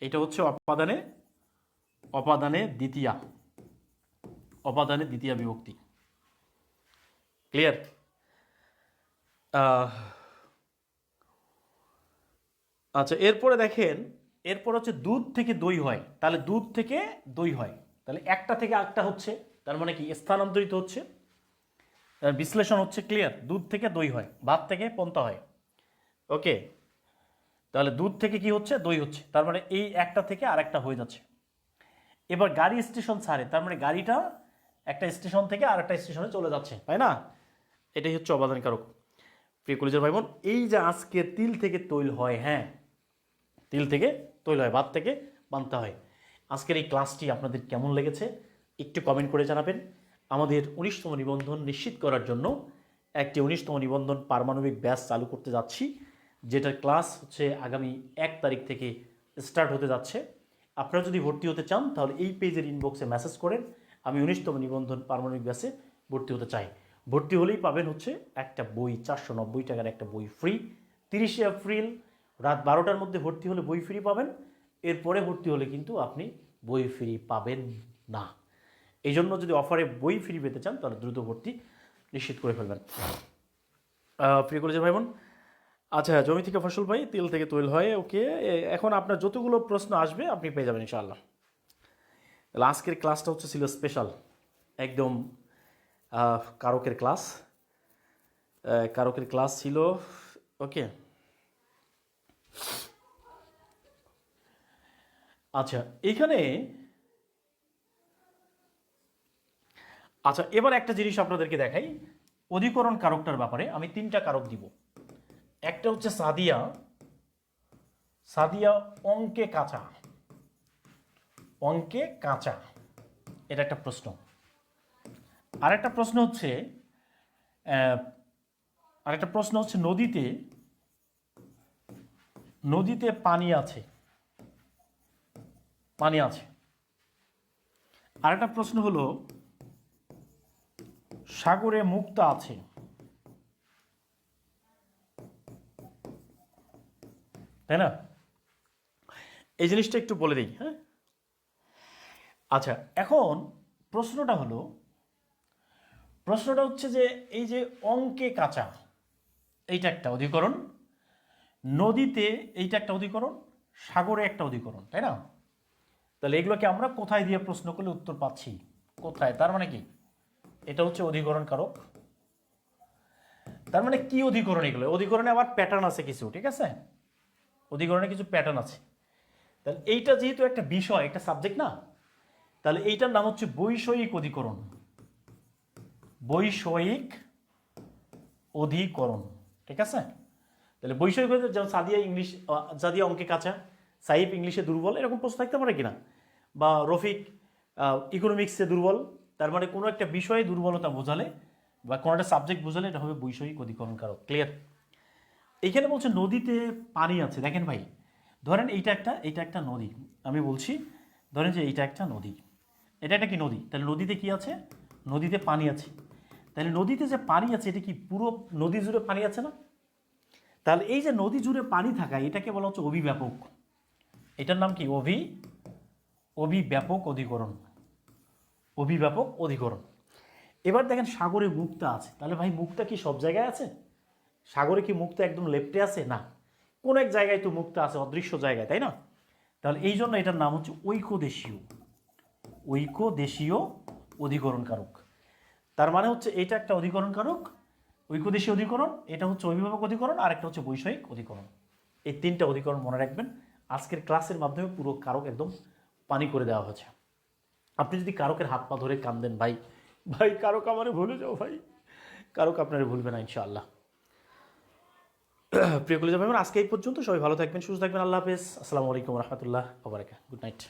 এটা হচ্ছে অপাদানে অপাদানে দ্বিতীয়া, অপাদানে দ্বিতীয়া বিভক্তি। ক্লিয়ার? আচ্ছা, এরপরে দেখেন, এরপর হচ্ছে দুধ থেকে দই হয়, তাহলে দুধ থেকে দই হয়, তাহলে একটা থেকে আরেকটা হচ্ছে, তার মানে কি স্থানান্তরিত হচ্ছে, বিশ্লেষণ হচ্ছে। ক্লিয়ার? দুধ থেকে দই হয়, ভাত থেকে পন্তা হয়। ওকে, তাহলে দুধ থেকে কি হচ্ছে, দই হচ্ছে, তার মানে এই একটা থেকে আরেকটা হয়ে যাচ্ছে। এবার গাড়ি স্টেশন ছাড়ে, তার মানে গাড়িটা একটা স্টেশন থেকে আরেকটা স্টেশনে চলে যাচ্ছে, তাই না? এটাই হচ্ছে অবাদান কারক। প্রিয় কলেজের ভাই বোন, এই যে আজকে তিল থেকে তৈল হয়, হ্যাঁ তিল থেকে তৈল হয়, ভাত থেকে পান্তা হয়। আজকের এই ক্লাসটি আপনাদের কেমন লেগেছে একটু কমেন্ট করে জানাবেন। আমাদের 19তম নিবন্ধন নিশ্চিত করার জন্য একটি 19তম নিবন্ধন পারমাণবিক ব্যাচ চালু করতে যাচ্ছি, যেটার ক্লাস হচ্ছে আগামী 1 তারিখ থেকে স্টার্ট হতে যাচ্ছে। আপনারা যদি ভর্তি হতে চান তাহলে এই পেজের ইনবক্সে মেসেজ করেন, আমি 19তম নিবন্ধন পারমাণবিক ব্যাচে ভর্তি হতে চাই। ভর্তি হলেই পাবেন হচ্ছে একটা বই, 490 টাকার একটা বই ফ্রি। 30শে এপ্রিল রাত 12টার মধ্যে ভর্তি হলে বই ফ্রি পাবেন। এরপরে ভর্তি হলে কিন্তু আপনি বই ফ্রি পাবেন না। এই জন্য যদি অফারে বই ফ্রি পেতে চান তাহলে দ্রুত ভর্তি নিশ্চিত করে ফেলবেন। প্রিয় কলেজের ভাই বোন, আচ্ছা, জমি থেকে ফসল পাই, তেল থেকে তৈল হয়। ওকে, এখন আপনার যতগুলো প্রশ্ন আসবে আপনি পেয়ে যাবেন ইনশাআল্লাহ। তাহলে আজকের ক্লাসটা হচ্ছে ছিল স্পেশাল, একদম কারকের ক্লাস, কারকের ক্লাস ছিল। ওকে, আচ্ছা এইখানে, আচ্ছা এবার একটা জিনিস আপনাদেরকে দেখাই অধিকরণ কারকটার ব্যাপারে। আমি 3টা কারক দিব। একটা হচ্ছে সাদিয়া, সাদিয়া অঙ্কে কাঁচা, অঙ্কে কাঁচা, এটা একটা প্রশ্ন। আরেকটা প্রশ্ন হচ্ছে আরেকটা প্রশ্ন হচ্ছে নদীতে, নদীতে পানি আছে, পানি আছে। আরেকটা প্রশ্ন হলো সাগরে মুক্তা আছে, তাই না? এই জিনিসটা একটু বলে দিই, হ্যাঁ। আচ্ছা, এখন প্রশ্নটা হলো, প্রশ্নটা হচ্ছে যে এই যে অঙ্কে কাঁচা, এইটা একটা অধিকরণ, নদীতে এইটা একটা অধিকরণ, সাগরে একটা অধিকরণ, তাই না? তাহলে এগুলোকে আমরা কোথায় দিয়ে প্রশ্ন করলে উত্তর পাচ্ছি, কোথায়, তার মানে কি এটা হচ্ছে অধিকরণ কারক। তার মানে কি অধিকরণ এগুলো? অধিকরণে আবার প্যাটার্ন আছে কিছু, ঠিক আছে? অধিকরণে কিছু প্যাটার্ন আছে। তাহলে এইটা যেহেতু একটা বিষয়, একটা সাবজেক্ট না, তাহলে এইটার নাম হচ্ছে বৈষয়িক অধিকরণ, বৈষয়িক অধিকরণ, ঠিক আছে? তাহলে বৈষয়িক যেমন সাদিয়া ইংলিশ, সাদিয়া অঙ্কে কাঁচা, সাইফ ইংলিশে দুর্বল, এরকম প্রশ্ন থাকতে পারে কিনা, বা রফিক ইকোনমিক্সে দুর্বল। তার মানে কোনো একটা বিষয়ে দুর্বলতা বোঝালে বা কোনো একটা সাবজেক্ট বোঝালে এটা হবে বৈষয়িক অধিকরণ কারক। ক্লিয়ার? এইখানে বলছে নদীতে পানি আছে। দেখেন ভাই, ধরেন এইটা একটা নদী, আমি বলছি ধরেন যে এইটা একটা নদী, এটা একটা কি নদী, তাহলে নদীতে কি আছে, নদীতে পানি আছে। তাহলে নদীতে যে পানি আছে এটা কি পুরো নদী জুড়ে পানি আছে না? তাহলে এই যে নদী জুড়ে পানি থাকা, এটাকে বলা হচ্ছে অভিব্যাপক। এটার নাম কি? অভিব্যাপক অধিকরণ, অভিব্যাপক অধিকরণ। এবার দেখেন সাগরে মুক্তা আছে, তাহলে ভাই মুক্তা কি সব জায়গায় আছে? সাগরে কি মুক্তা একদম লেপ্টে আছে? না, কোন এক জায়গায় তো মুক্তা আছে, অদৃশ্য জায়গায়, তাই না? তাহলে এই জন্য এটার নাম হচ্ছে ঐকদেশীয়, ঐকদেশীয় অধিকরণ কারক। তার মানে হচ্ছে এটা একটা অধিকরণ কারক, ঐকদেশীয় অধিকরণ, এটা হচ্ছে অভিভাবক অধিকরণ, আর একটা হচ্ছে বৈষয়িক অধিকরণ। এই 3টা অধিকরণ মনে রাখবেন। আজকের ক্লাসের মাধ্যমে পুরো কারক একদম পানি করে দেওয়া হয়েছে। আপনি যদি কারকের হাত পা ধরে কান্দেন, ভাই ভাই কারক আমারে ভুলে যাও ভাই, কারক আপনারা ভুলবে না ইনশাআল্লাহ। প্রিয় কলেজ ভাই, আজকে এই পর্যন্ত। সবাই ভালো থাকবেন, সুস্থ থাকবেন। আল্লাহ হাফেজ। আসসালামু আলাইকুম রহমতুল্লাহ ওয়া বারাকাতুহু। Good night.